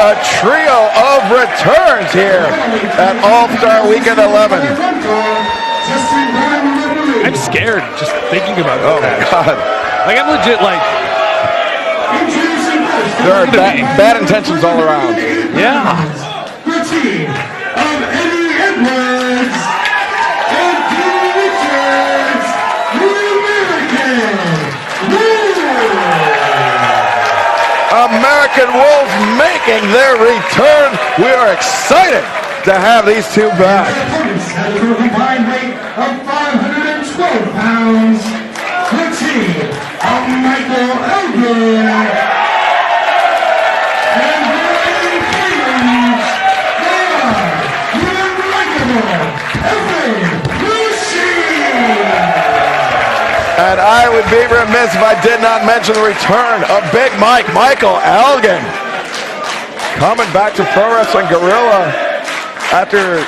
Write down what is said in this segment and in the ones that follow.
a trio of returns here at All-Star Weekend 11. I'm scared just thinking about it. Oh, my God. Like, I'm legit, like... There are bad intentions all around. Yeah. The team of Eddie Edwards and Peter Richards, American Wolves making their return. We are excited to have these two back. At a combined weight of 512 pounds, the team of Michael Elgin and Brian Cage, the Unbreakable And I would be remiss if I did not mention the return of Big Mike, Michael Elgin, coming back to Pro Wrestling Guerrilla after,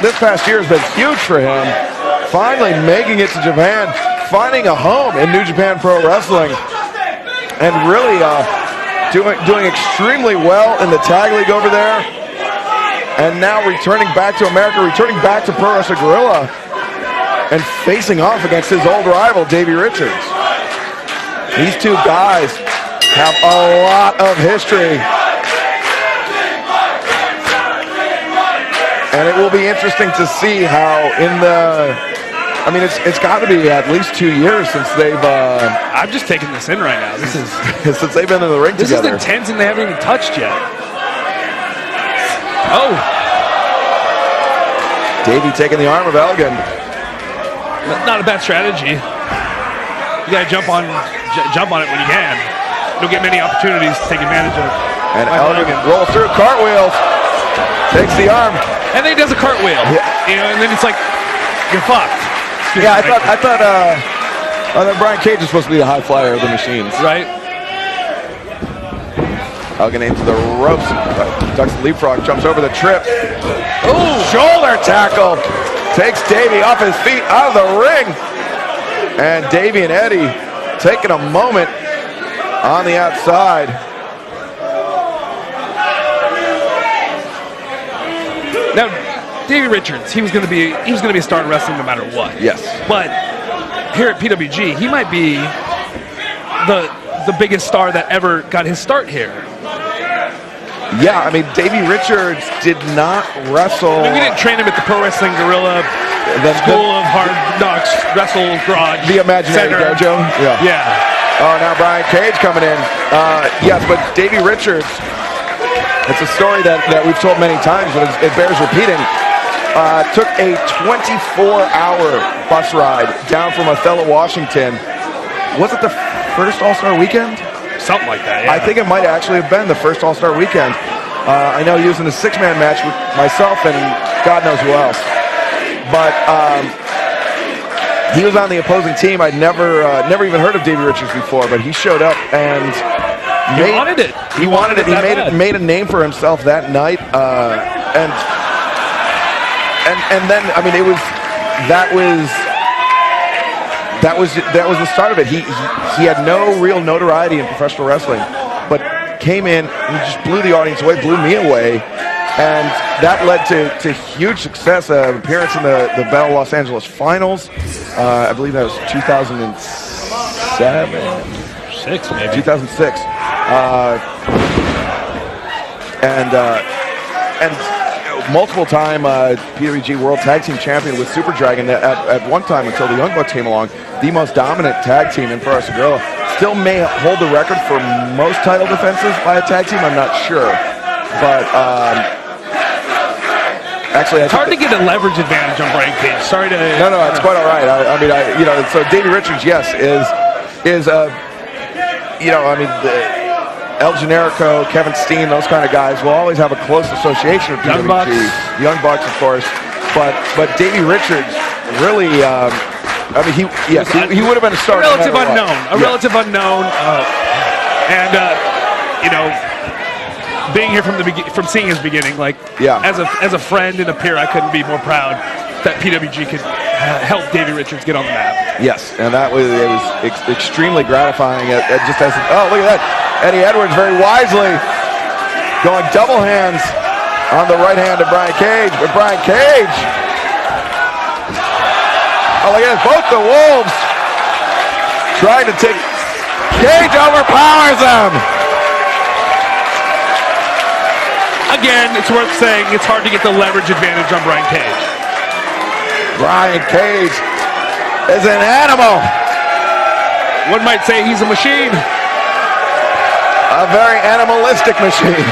this past year has been huge for him. Finally making it to Japan, finding a home in New Japan Pro Wrestling, and really doing extremely well in the tag league over there. And now returning back to America, returning back to Pro Wrestling Guerrilla, and facing off against his old rival, Davey Richards. These two guys have a lot of history. And it will be interesting to see how it's got to be at least 2 years since they've... I'm just taking this in right now. This is... since they've been in the ring together. This is intense and they haven't even touched yet. Oh. Davey taking the arm of Elgin. Not a bad strategy. You gotta jump on it when you can. Don't get many opportunities to take advantage of. And Elgin rolls through, cartwheels, takes the arm, and then he does a cartwheel. Yeah. And then it's like you're fucked. I thought Brian Cage is supposed to be the high flyer of the machines. Right. Elgin into the ropes, ducks the leapfrog, jumps over the trip. Oh, shoulder tackle. Takes Davey off his feet, out of the ring. And Davey and Eddie taking a moment on the outside. Now, Davey Richards, he was going to be a star in wrestling no matter what. Yes. But here at PWG, he might be the biggest star that ever got his start here. Yeah, Davey Richards did not wrestle. We didn't train him at the Pro Wrestling Guerrilla School of Hard Knocks Wrestle Garage. The Imaginary Center. Dojo. Yeah. Oh, now Brian Cage coming in. Yes, but Davey Richards, it's a story that we've told many times, but it bears repeating. Took a 24-hour bus ride down from Othello, Washington. Was it the first All-Star Weekend? Something like that, yeah. I think it might actually have been the first All-Star Weekend. I know he was in a six-man match with myself and God knows who else. But he was on the opposing team. I'd never even heard of Davey Richards before, but he showed up and he wanted it. He wanted it. He made a name for himself that night. And then it was that was the start of it. He had no real notoriety in professional wrestling, but came in and just blew the audience away, blew me away, and that led to huge success. Appearance in the Battle Los Angeles Finals. I believe that was 2007. 6 maybe. 2006. And multiple time PWG World Tag Team Champion with Super Dragon at one time until the Young Bucks came along. The most dominant tag team in Pro Wrestling Guerrilla. Still may hold the record for most title defenses by a tag team. I'm not sure, but actually, it's hard to get a leverage advantage on Brian Cage. Sorry to. No, it's quite all right. So Davey Richards, yes, is El Generico, Kevin Steen, those kind of guys will always have a close association with PWG. Young Bucks, of course. But Davey Richards really, he would have been a star. A relative unknown. And being here from seeing his beginning, as a friend and a peer, I couldn't be more proud that PWG could helped Davey Richards get on the map. Yes, and that was extremely gratifying. Just as look at that, Eddie Edwards very wisely going double hands on the right hand of Brian Cage, but Brian Cage. Oh, look at this, both the Wolves trying to take. Cage overpowers them. Again, it's worth saying it's hard to get the leverage advantage on Brian Cage. Brian Cage is an animal. One might say he's a machine. A very animalistic machine.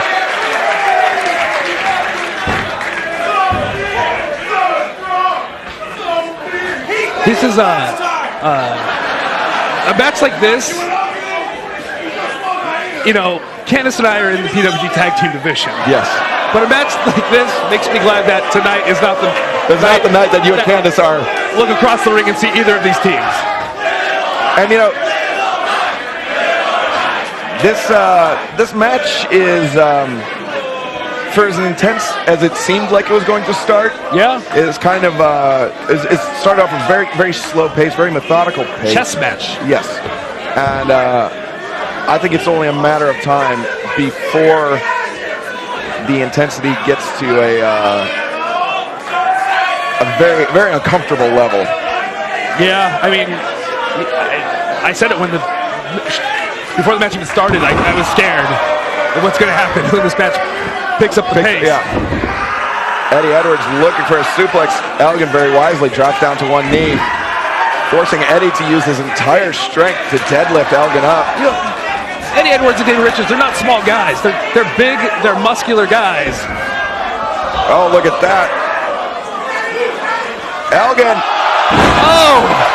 This is a match like this. You know, Candace and I are in the PWG Tag Team division. Yes. But a match like this makes me glad that tonight is not the night that you and Candace are. Look across the ring and see either of these teams. And you know, this match is for as intense as it seemed like it was going to start. Yeah. It's kind of it started off a very, very slow pace, very methodical pace. Chess match. Yes. And I think it's only a matter of time before the intensity gets to a very, very uncomfortable level. Yeah, I mean, I said it before the match even started. I was scared of what's going to happen when this match picks up the pace. Yeah. Eddie Edwards looking for a suplex. Elgin very wisely drops down to one knee, forcing Eddie to use his entire strength to deadlift Elgin up. You know, Eddie Edwards and Davey Richards, they're not small guys. They're big, they're muscular guys. Oh, look at that. Elgin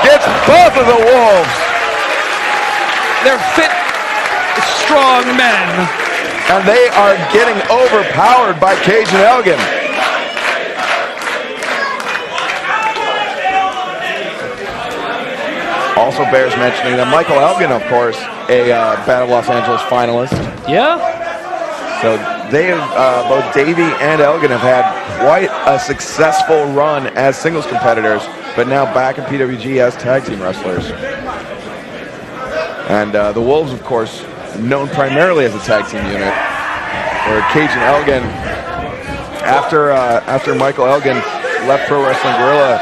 gets both of the Wolves. They're fit, strong men. And they are getting overpowered by Cage and Elgin. Also bears mentioning that Michael Elgin, of course, a Battle of Los Angeles finalist. Yeah. So they have, both Davey and Elgin have had quite a successful run as singles competitors, but now back in PWG as tag team wrestlers. And the Wolves, of course, known primarily as a tag team unit, where Cage and Elgin, after Michael Elgin left Pro Wrestling Guerrilla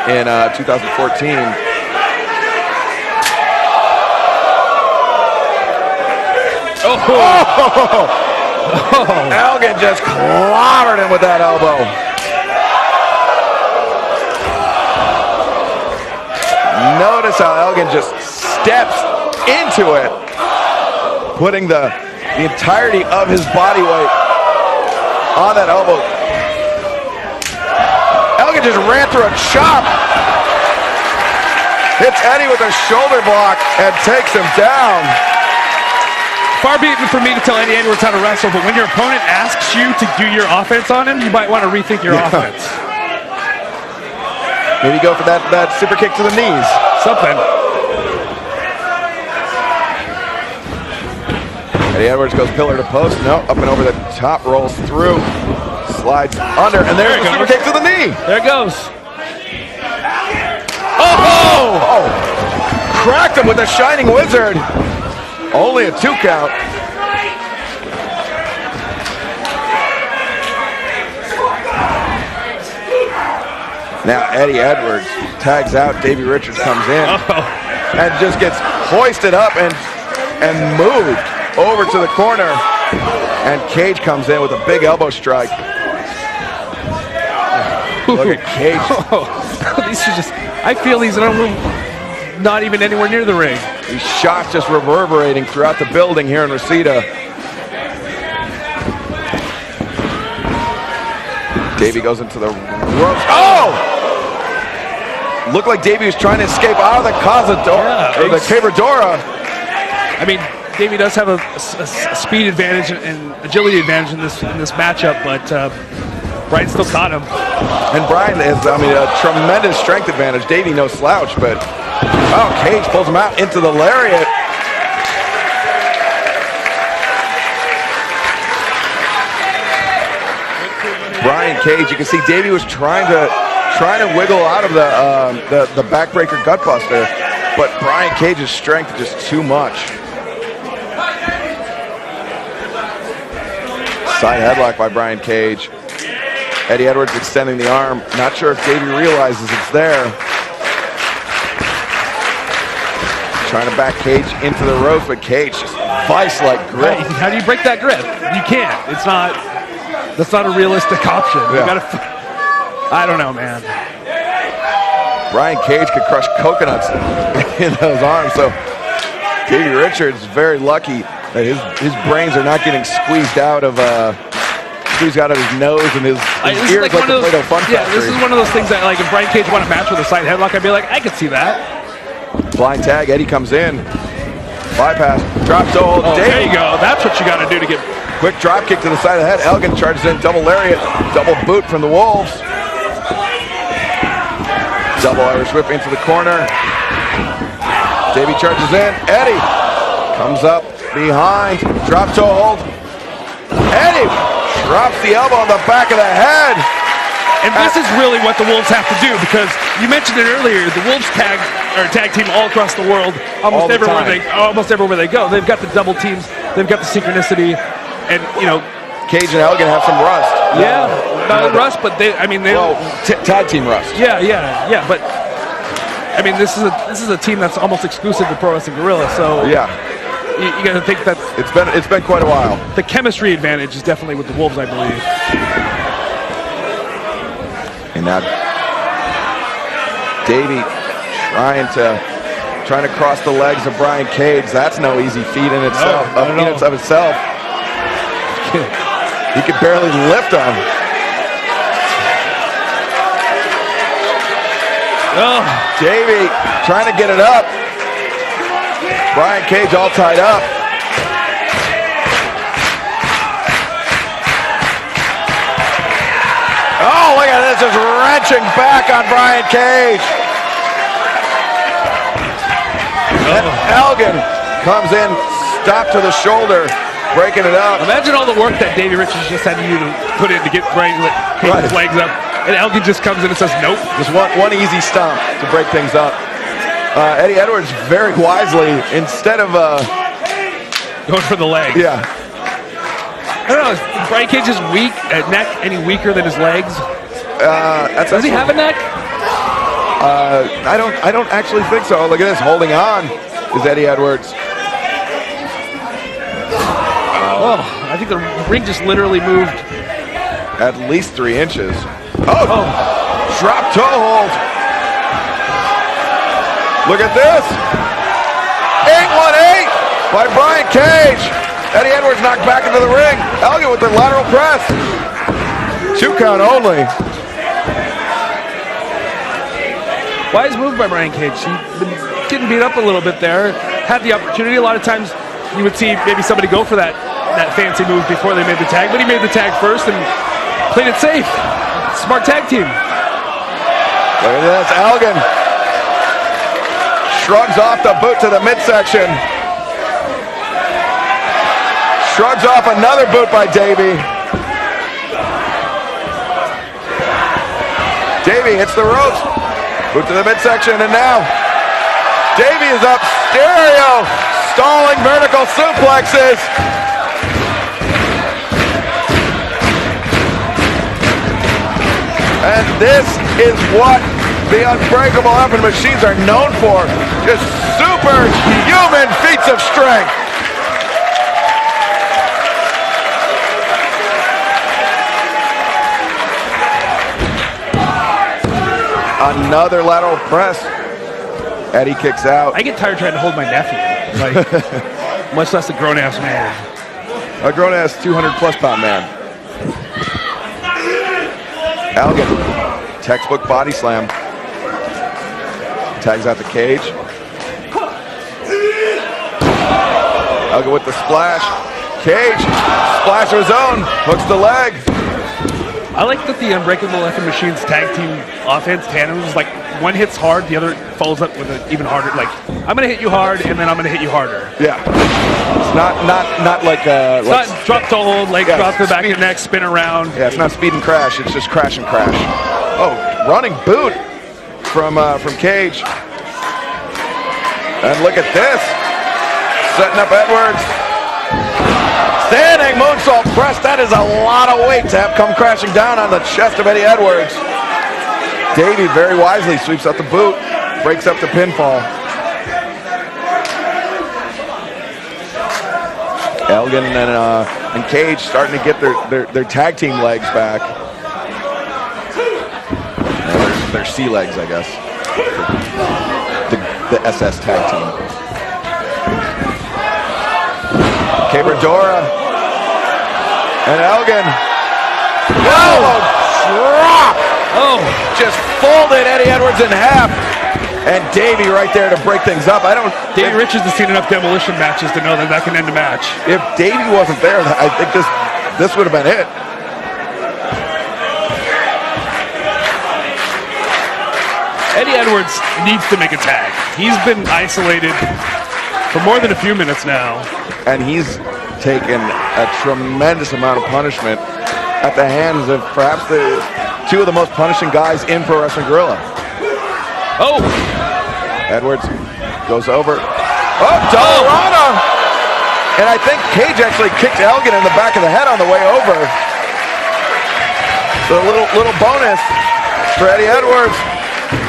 in 2014, Elgin just clobbered him with that elbow. Notice how Elgin just steps into it, putting the entirety of his body weight on that elbow. Elgin just ran through a chop. Hits Eddie with a shoulder block and takes him down. Far be it for me to tell Eddie Edwards how to wrestle, but when your opponent asks you to do your offense on him, you might want to rethink your offense. Maybe go for that super kick to the knees. Something. Eddie Edwards goes pillar to post. No, up and over the top, rolls through, slides under, and there's the super kick to the knee. There it goes. Oh! Cracked him with a Shining Wizard. Only a 2 count. Now Eddie Edwards tags out. Davey Richards comes in and just gets hoisted up and moved over to the corner. And Cage comes in with a big elbow strike. Look at Cage. These are just, I feel he's not even anywhere near the ring. These shots just reverberating throughout the building here in Reseda. Davey goes into the ropes. Oh! Looked like Davey was trying to escape out of the Cazadora, or the Cabradora. I mean, Davey does have a speed advantage and agility advantage in this matchup, but Brian still caught him. And Brian has, a tremendous strength advantage. Davey no slouch, but Cage pulls him out into the lariat. Brian Cage, you can see Davey was trying to trying to wiggle out of the backbreaker gutbuster, but Brian Cage's strength is just too much. Side headlock by Brian Cage. Eddie Edwards extending the arm. Not sure if Davey realizes it's there. Trying to back Cage into the ropes, but Cage just vice-like grip. How do you break that grip? You can't. It's not. That's not a realistic option. You Yeah. gotta. I don't know, man. Brian Cage could crush coconuts in those arms, so Davey Richards is very lucky that his brains are not getting squeezed out of his nose and his ears like the Play-Doh Fun Yeah, Factory. this is one of those things that, like, if Brian Cage won a match with a side headlock, I'd be like, I could see that. Blind tag, Eddie comes in. Bypass, drop toe hold. Oh, Davey. there you go. That's what you got to do to get. Quick drop kick to the side of the head. Elgin charges in, double lariat, double boot from the Wolves. Double Irish whip into the corner. Davey charges in. Eddie comes up behind. Drop toe hold. Eddie drops the elbow on the back of the head. And this is really what the Wolves have to do, because you mentioned it earlier. The Wolves tag team all across the world, All the time. almost everywhere they go. They've got the double teams. They've got the synchronicity, and Cage and Elgin have some rust. yeah, not rust, but they Tag team rust. yeah. But I mean, this is a team that's almost exclusive to Pro Wrestling Guerrilla. So Yeah, you got to think that it's been quite a while. the chemistry advantage is definitely with the Wolves, I believe. And now Davey trying to cross the legs of Brian Cage. That's no easy feat in itself. No, not at all. Of itself. He could barely lift him. Oh, Davey trying to get it up. Brian Cage all tied up. Oh, look at this, just wrenching back on Brian Cage. And Elgin comes in, stop to the shoulder, breaking it up. imagine all the work that Davey Richards just had to do to put in to get Brian Cage's legs up, and Elgin just comes in and says, nope. Just one easy stomp to break things up. Eddie Edwards very wisely, instead of Going for the leg. yeah, I don't know. Is Brian Cage's neck any weaker than his legs? Does he have a neck? I don't actually think so. Look at this, holding on is Eddie Edwards. Oh, I think the ring just literally moved. At least 3 inches. Oh, drop toe hold. Look at this. 818 by Brian Cage. Eddie Edwards knocked back into the ring. Elgin with the lateral press. 2 count only. Wise move by Brian Cage. He's been getting beat up a little bit there. Had the opportunity. A lot of times you would see maybe somebody go for that fancy move before they made the tag, but he made the tag first and played it safe. Smart tag team. Look at this, Elgin shrugs off the boot to the midsection. Shrugs off another boot by Davey. Davey hits the ropes. Boot to the midsection, and now Davey is up stereo, stalling vertical suplexes. And this is what the Unbreakable Effing Machines are known for. Just superhuman feats of strength. Another lateral press. Eddie kicks out. I get tired trying to hold my nephew, like, much less a grown-ass man. A grown-ass 200-plus pound man. Elgin, textbook body slam. Tags out the Cage. Elgin with the splash. Cage, splash of his own, hooks the leg. I like that the Unbreakable Effing Machines tag team offense tandem is like one hits hard, the other follows up with an even harder. Like, I'm gonna hit you hard, and then I'm gonna hit you harder. Yeah, it's not like It's not drop to hold, like drop to the back of speed. your neck, spin around. Yeah, it's not speed and crash. It's just crash and crash. Oh, running boot from Cage. And look at this. Setting up Edwards. Standing moonsault press. That is a lot of weight to have come crashing down on the chest of Eddie Edwards. Davey very wisely sweeps out the boot. Breaks up the pinfall. Elgin and Cage starting to get their tag team legs back. Their C legs, I guess. The SS tag team. Cabradora and Elgin. Whoa! Drop! Oh! Just folded Eddie Edwards in half. And Davey right there to break things up. Davey Richards has seen enough demolition matches to know that can end a match. If Davey wasn't there, I think this would have been it. Eddie Edwards needs to make a tag. He's been isolated for more than a few minutes now. And he's taken a tremendous amount of punishment at the hands of perhaps the two of the most punishing guys in Pro Wrestling Guerrilla. Oh! Edwards goes over. Oh, double Rana! And I think Cage actually kicked Elgin in the back of the head on the way over. So a little bonus for Eddie Edwards.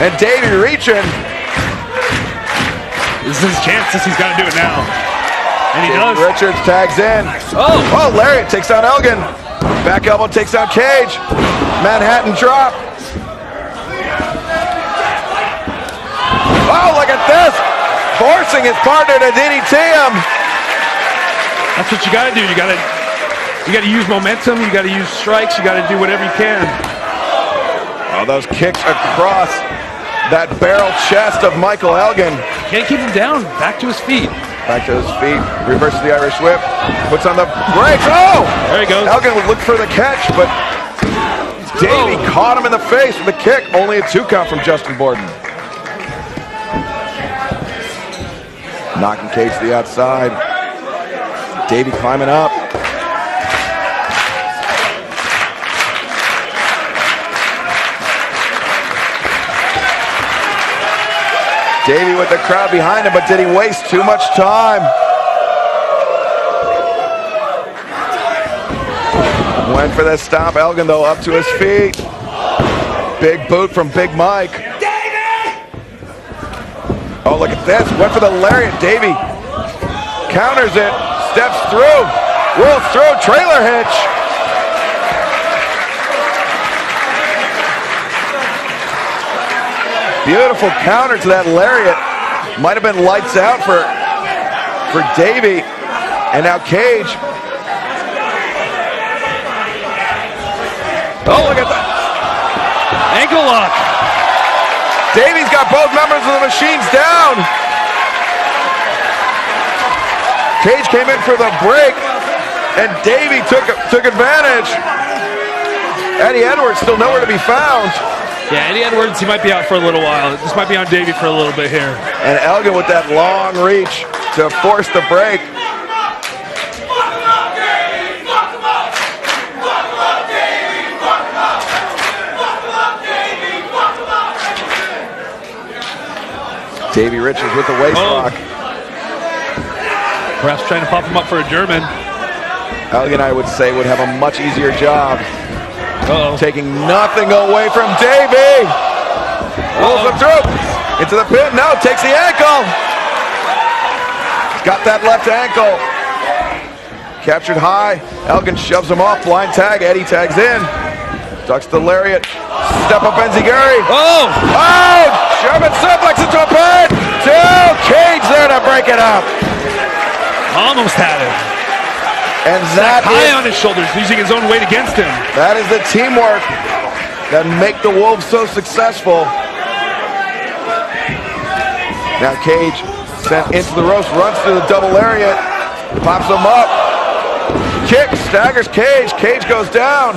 And Davey reaching. This is his chance. He's got to do it now. And he does. Richards tags in. Oh! Oh, Lariat takes down Elgin. Back elbow takes down Cage. Manhattan drop. Oh, look at this! Forcing his partner to DDT him. That's what you got to do. You got to use momentum. You got to use strikes. You got to do whatever you can. Oh, those kicks across that barrel chest of Michael Elgin. Can't keep him down. Back to his feet. Back to his feet. Reverses the Irish whip. Puts on the brakes. Oh! There he goes. Elgin would look for the catch, but Davey caught him in the face with a kick. Only a 2 count from Justin Borden. Knocking Cage to the outside. Davey climbing up. Davey with the crowd behind him, but did he waste too much time? Went for the stop. Elgin, though, up to his feet. Big boot from Big Mike. Oh, look at this. Went for the lariat. Davey counters it. Steps through. Rolls through. Trailer hitch. Beautiful counter to that lariat. Might have been lights out for Davey. And now Cage. Oh, look at that. Ankle lock. Davey's got both members of the machines down. Cage came in for the break, and Davey took advantage. Eddie Edwards still nowhere to be found. Yeah, Eddie Edwards, he might be out for a little while. This might be on Davey for a little bit here. And Elgin with that long reach to force the break. Davey Richards with the waist lock. Perhaps trying to pop him up for a German. Elgin, I would say, would have a much easier job. Taking nothing away from Davey. Rolls him through. Into the pin. No, takes the ankle. Got that left ankle. Captured high. Elgin shoves him off. Blind tag. Eddie tags in. Ducks the lariat. Step up Enziguri. Oh! Oh! German suplex into a pin. 2. Cage there to break it up. Almost had it. And that high on his shoulders, using his own weight against him. That is the teamwork that make the Wolves so successful. Now Cage sent into the ropes, runs through the double lariat, pops him up, kick, staggers Cage. Cage goes down.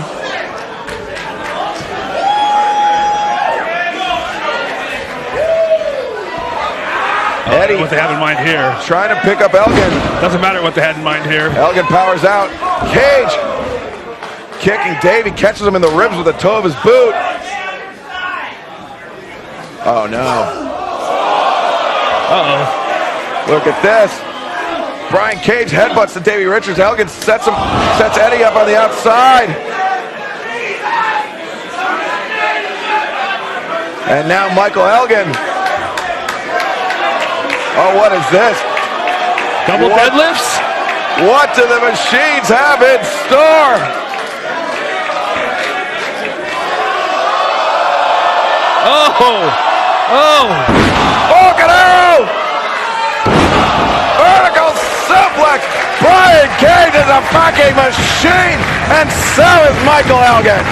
Eddie, what they have in mind here. Trying to pick up Elgin. Doesn't matter what they had in mind here. Elgin powers out. Cage kicking Davey, catches him in the ribs with the toe of his boot. Oh, no. Uh-oh. Look at this. Brian Cage headbutts to Davey Richards. Elgin sets Eddie up on the outside. And now Michael Elgin. Oh, what is this? Double deadlifts? What do the machines have in store? Look at him! Vertical suplex. Brian Cage is a fucking machine, and so is Michael Elgin.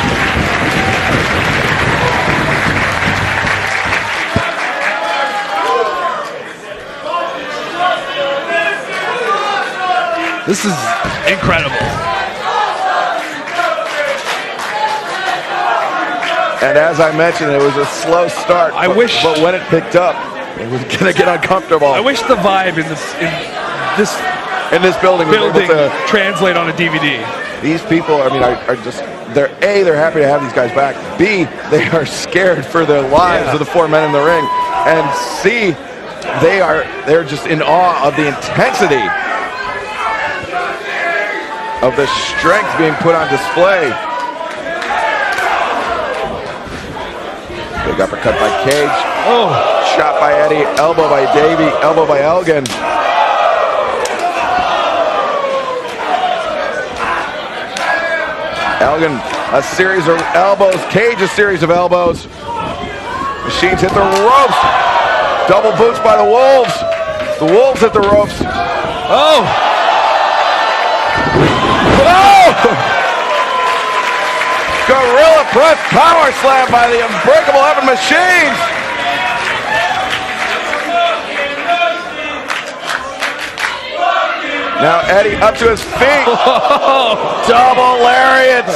This is incredible. And as I mentioned, it was a slow start. But when it picked up, it was gonna get uncomfortable. I wish the vibe in this building was able to translate on a DVD. These people, I mean, are just, they're happy to have these guys back. B, they are scared for their lives of the four men in the ring. And C, they're just in awe of the intensity of the strength being put on display. Big uppercut by Cage. Oh. Shot by Eddie. Elbow by Davey. Elbow by Elgin. Elgin, a series of elbows. Cage, a series of elbows. Machines hit the ropes. Double boots by the Wolves. The Wolves hit the ropes. Oh! Gorilla press power slam by the Unbreakable Evan Machines. Now Eddie up to his feet. Double lariats.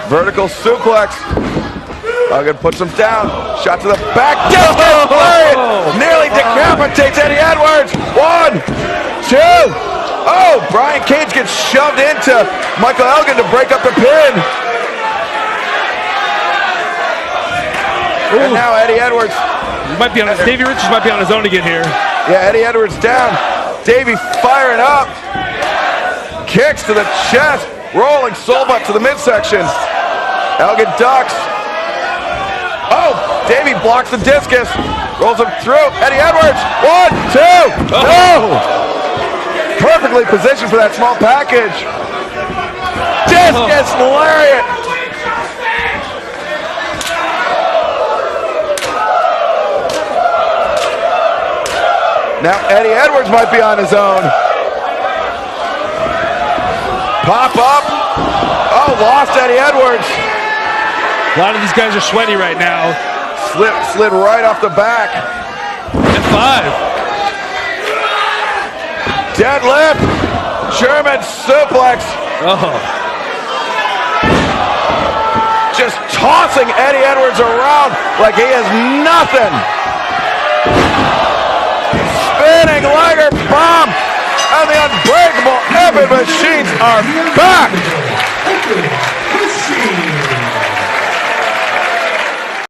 Vertical suplex. Elgin puts him down. Shot to the back. Lariat. Nearly decapitates Eddie Edwards. 1, 2. Oh, Brian Cage gets shoved into Michael Elgin to break up the pin. And now Eddie Edwards. Davey Richards might be on his own again here. Yeah, Eddie Edwards down. Davey firing up. Kicks to the chest. Rolling soul butt to the midsection. Elgin ducks. Oh, Davey blocks the discus. Rolls him through. Eddie Edwards. 1, 2. No! Perfectly positioned for that small package. Discus lariat. Now Eddie Edwards might be on his own. Pop up. Oh, lost Eddie Edwards. A lot of these guys are sweaty right now. Slid right off the back. F5. Deadlift, German suplex. Just tossing Eddie Edwards around like he is nothing. Spinning Liger bomb, and the Unbreakable Evan Machines are back.